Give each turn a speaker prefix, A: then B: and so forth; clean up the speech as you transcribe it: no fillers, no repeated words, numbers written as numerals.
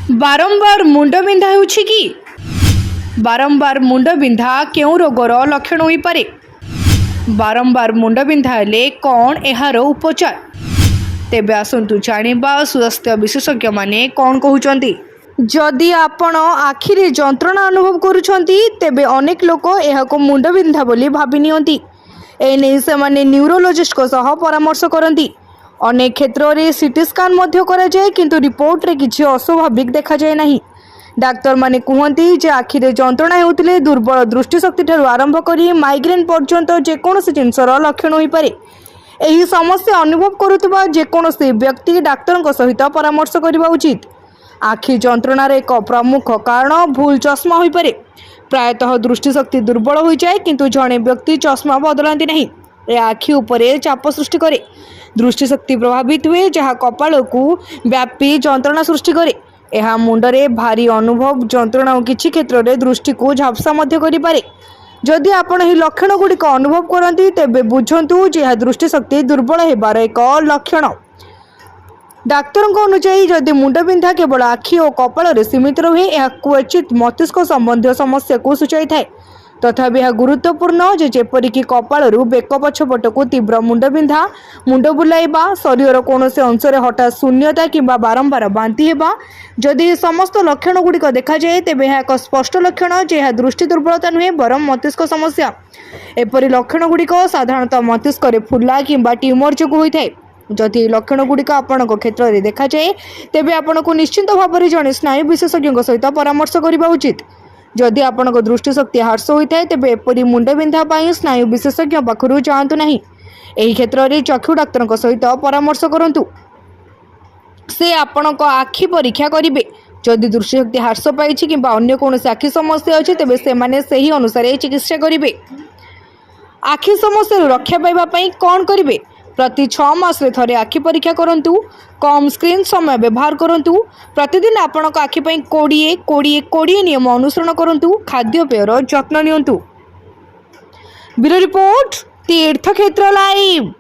A: बारंबार मुंड बिंधा होउछि कि बारंबार मुंड बिंधा केउ रोगर लक्षण होई पारे। बारंबार मुंड बिंधा हेले कौन एहार उपचार तेबे आसंतु जानिबा स्वास्थ्य विशेषज्ञ माने कौन कहउचंती। जदि आपण आखिरे जंत्रणा अनुभव करूछंती तेबे अनेक लोक एहाको मुंड बिंधा बोली भाबी नियंती। एने सेमाने न्यूरोलॉजिस्ट को सह परामर्श करंती। अनेक क्षेत्र में सीटी स्कान मध्य करा जाए किंतु रिपोर्ट रे किछि अस्वाभाविक देखा जाए नहीं। डाक्तर माने कहती जे आखिरे जंत्रणा हेउतिले दुर्बल दृष्टिशक्ति ठारू आरंभ करी माइग्रेन पर्यंत जेकोसी जिनसर लक्षण होई पारे। एही समस्या अनुभव करुवा जेकोसी व्यक्ति डाक्तर सहित परामर्श करने उचित। आखि जंत्रणार एक प्रमुख कारण भूल चश्मा होई पारे। प्रायतः दृष्टिशक्ति दुर्बल हो जाए किंतु जड़े व्यक्ति चश्मा बदलाती नहीं। ए आखि उपरे चाप सृष्टि करे, दृष्टिशक्ति प्रभावित हुए जहाँ कपाल को व्यापी जंत्रणा सृष्टि करे। यह मुंडरे भारी अनुभव जंत्रणा किछि क्षेत्र में दृष्टि को झापसा मध्य करि पारे। जदि आपण एही लक्षण गुड़िक अनुभव करती तेबे बुझंतु जे यह दृष्टिशक्ति दुर्बल हेबार एक लक्षण। डाक्तर अनुसार जदि मुंडबिंधा केवल आखि और कपाल सीमित रहे यह क्वचित मस्तिष्क संबंधी समस्या को सूचाई थाए। तथापि यह गुरुत्वपूर्ण जेपरिक कपाल बेक पछपट को तीव्र मुंडबिंधा, मुंड बुलाइबा, शरीर कौन से अंशरे हठात शून्यता किंबा बारंबार बांति हेबा। जदि समस्त लक्षण गुड़िक देखा जाए तेबे यह एक स्पष्ट लक्षण जे यह दृष्टि दुर्बलता नुहे बरम मस्तिष्क समस्या। एपरि लक्षण गुड़िक साधारणतः मस्तिष्क फुला किंबा ट्यूमर जो होता है। जदि लक्षण गुड़िक आपण क्षेत्र में देखा जाए तेबे आपको निश्चित भाव में जड़े स्नायु विशेषज्ञ सहित परामर्श करने उचित। जदि आपण दृष्टिशक्ति ह्रास होता है तेबे एपरि मुंडबिंधा स्नायु विशेषज्ञ पाखु जातु नहीं। एही क्षेत्र में चक्षु डाक्तर सहित परामर्श करंतु। से आपण आखि परीक्षा करेंगे। जदि दृष्टिशक्ति ह्रास पाई किंबा अन्य कौन आखि समस्या अच्छे तेबे सेमाने सही अनुसार चिकित्सा करेंगे। आखि समस्या रक्षा पाइबा कौन करेंगे? प्रति 6 मास थरे आखि परीक्षा करंतु। कम स्क्रीन समय व्यवहार करंतु। प्रतिदिन आपण आखि 20-20-20 नियम अनुसरण करंतु। खाद्यपेयर जत्न नियंतु। ब्यूरो रिपोर्ट तीर्थक्षेत्र लाइव।